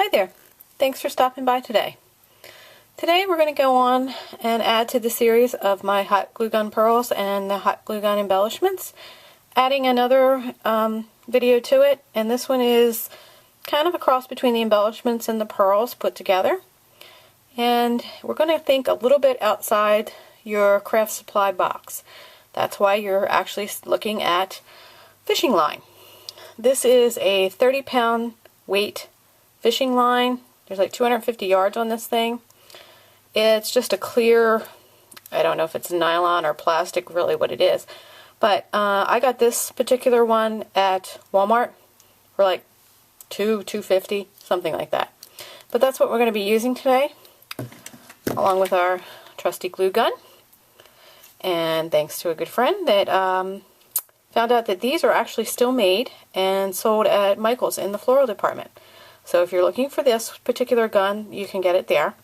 Hi there. Thanks for stopping by today. Today we're going to go on and add to the series of my hot glue gun pearls and the hot glue gun embellishments, adding another video to it, and this one is kind of a cross between the embellishments and the pearls put together. And we're going to think a little bit outside your craft supply box. That's why you're actually looking at fishing line. This is a 30-pound weight fishing line. There's like 250 yards on this thing. It's just a clear, I don't know if it's nylon or plastic, really what it is. But I got this particular one at Walmart for like $2.50, something like that. But that's what we're going to be using today, along with our trusty glue gun. And thanks to a good friend that found out that these are actually still made and sold at Michael's in the floral department. So if you're looking for this particular gun, you can get it there.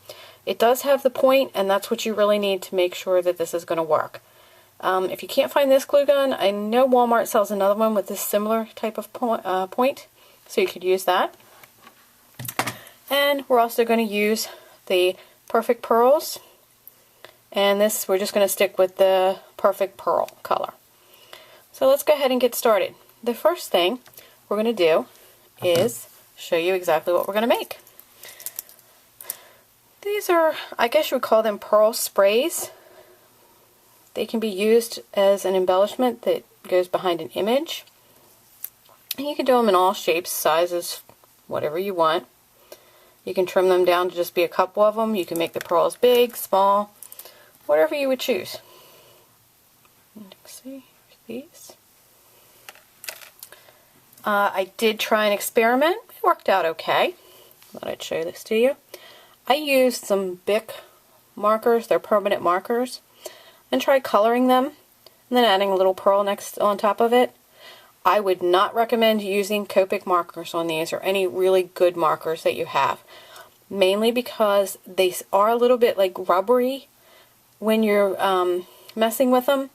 It does have the point, and that's what you really need to make sure that this is going to work. If you can't find this glue gun, I know Walmart sells another one with this similar type of point, so you could use that. And we're also going to use the Perfect Pearls, and this we're just going to stick with the Perfect Pearl color. So let's go ahead and get started. The first thing we're going to do is show you exactly what we're going to make. These are, I guess you would call them pearl sprays. They can be used as an embellishment that goes behind an image. And you can do them in all shapes, sizes, whatever you want. You can trim them down to just be a couple of them. You can make the pearls big, small, whatever you would choose. Let's see, here's these. I did try an experiment. It worked out okay. Thought I'd show this to you. I used some Bic markers, they're permanent markers, and tried coloring them and then adding a little pearl next on top of it. I would not recommend using Copic markers on these or any really good markers that you have, mainly because they are a little bit like rubbery when you're messing with them,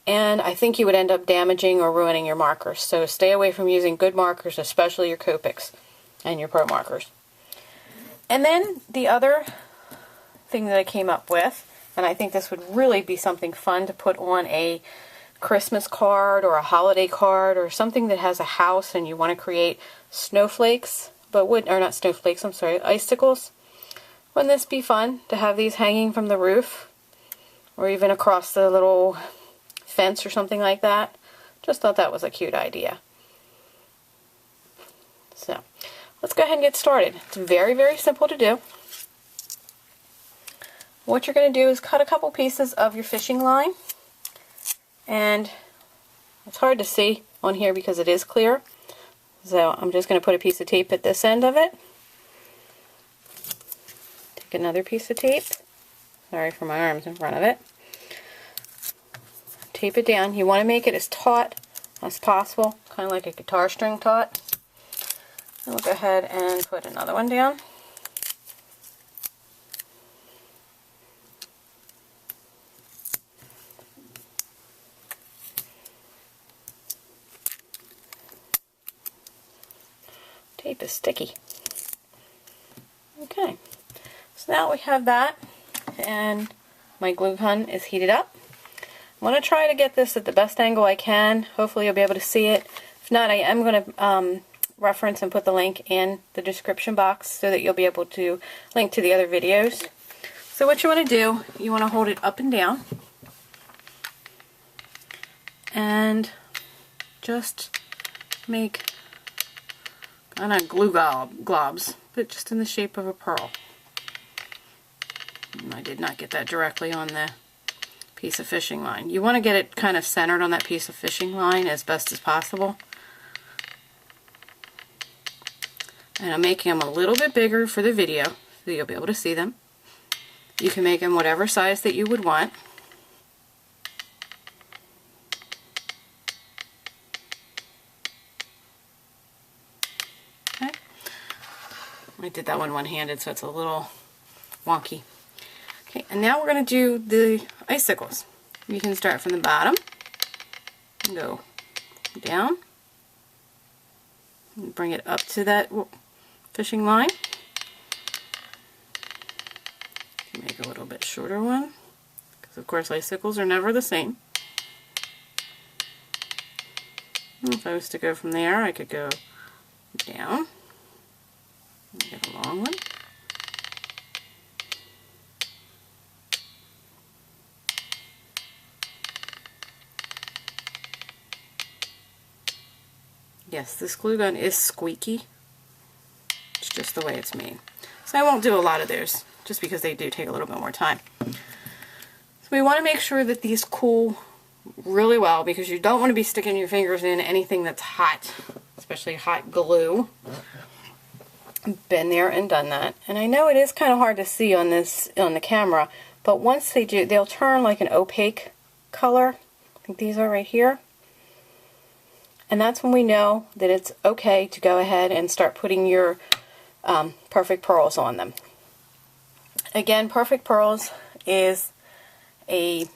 and I think you would end up damaging or ruining your markers. So stay away from using good markers, especially your Copics and your Pro markers. And then the other thing that I came up with, and I think this would really be something fun to put on a Christmas card or a holiday card or something that has a house and you want to create snowflakes, or not snowflakes, I'm sorry, icicles. Wouldn't this be fun to have these hanging from the roof or even across the little fence or something like that? Just thought that was a cute idea. So let's go ahead and get started. It's very, very simple to do. What you're going to do is cut a couple pieces of your fishing line, and it's hard to see on here because it is clear, so I'm just going to put a piece of tape at this end of it. Take another piece of tape. Sorry for my arms in front of it. Tape it down. You want to make it as taut as possible, kind of like a guitar string taut. And we'll go ahead and put another one down. Tape is sticky. Okay, so now we have that, and my glue gun is heated up. I'm going to try to get this at the best angle I can. Hopefully you'll be able to see it. If not, I am going to reference and put the link in the description box so that you'll be able to link to the other videos. So what you want to do, you want to hold it up and down and just make kind of glue globs, but just in the shape of a pearl. And I did not get that directly on the piece of fishing line. You want to get it kind of centered on that piece of fishing line as best as possible. And I'm making them a little bit bigger for the video so you'll be able to see them. You can make them whatever size that you would want. Okay. I did that one one-handed, so it's a little wonky. Okay, and now we're going to do the icicles. You can start from the bottom and go down and bring it up to that fishing line. take a little bit shorter one, because of course icicles are never the same. And if I was to go from there, I could go down and get a long one. Yes, this glue gun is squeaky. It's just the way it's made. So I won't do a lot of those, just because they do take a little bit more time. So we want to make sure that these cool really well, because you don't want to be sticking your fingers in anything that's hot, especially hot glue. Been there and done that. And I know it is kind of hard to see on the camera, but once they do, they'll turn like an opaque color. I think these are right here. And that's when we know that it's okay to go ahead and start putting your Perfect Pearls on them. Again, Perfect Pearls is I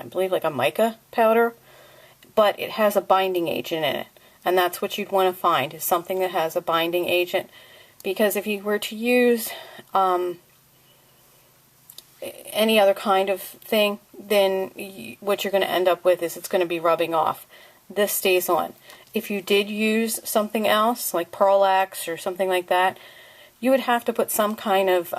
believe like a mica powder, but it has a binding agent in it. And that's what you'd want to find, is something that has a binding agent. Because if you were to use any other kind of thing, then what you're going to end up with is it's going to be rubbing off. This stays on. If you did use something else, like Pearlax or something like that, you would have to put some kind of,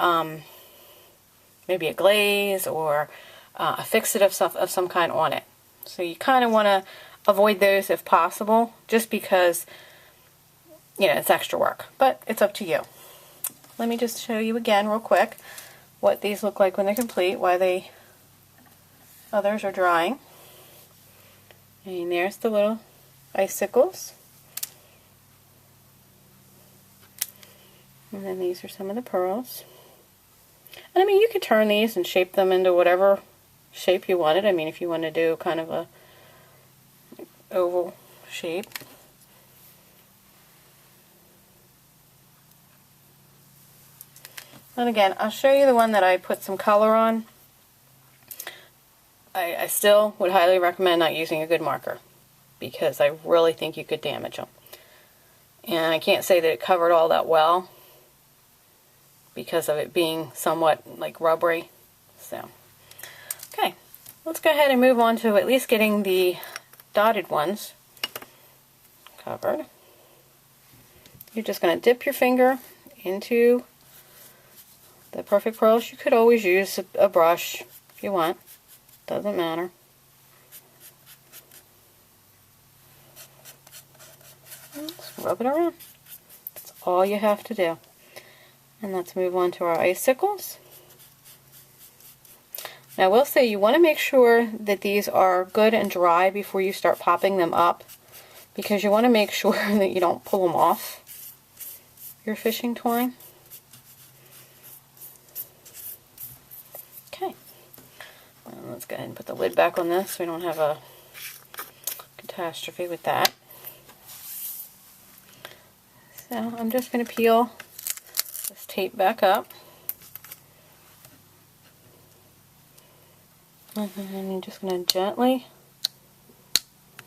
maybe a glaze or a fixative of some kind on it. So you kind of want to avoid those if possible, just because, you know, it's extra work. But it's up to you. Let me just show you again real quick what these look like when they're complete, while the others are drying. And there's the little icicles. And then these are some of the pearls. And I mean, you could turn these and shape them into whatever shape you wanted. I mean, if you want to do kind of a oval shape. And again, I'll show you the one that I put some color on. I still would highly recommend not using a good marker, because I really think you could damage them. And I can't say that it covered all that well, because of it being somewhat like rubbery. So, okay, let's go ahead and move on to at least getting the dotted ones covered. You're just going to dip your finger into the Perfect Pearls. You could always use a brush if you want. Doesn't matter. Just rub it around. That's all you have to do. And let's move on to our icicles. Now I will say, you want to make sure that these are good and dry before you start popping them up, because you want to make sure that you don't pull them off your fishing twine. Okay. Let's go ahead and put the lid back on this so we don't have a catastrophe with that. So I'm just going to peel this tape back up. And then I'm just going to gently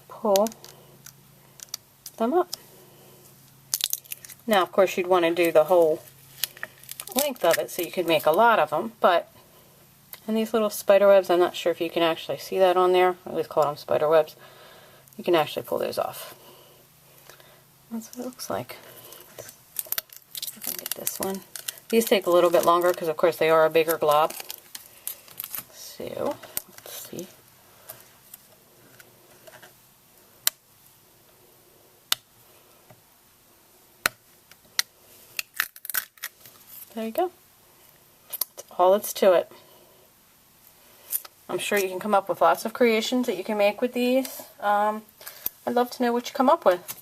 pull them up. Now, of course, you'd want to do the whole length of it so you could make a lot of them, but and these little spider webs, I'm not sure if you can actually see that on there. I always call them spider webs. You can actually pull those off. That's what it looks like. Let's see if I can get this one. These take a little bit longer because, of course, they are a bigger glob. So, let's see. There you go. That's all that's to it. I'm sure you can come up with lots of creations that you can make with these. I'd love to know what you come up with.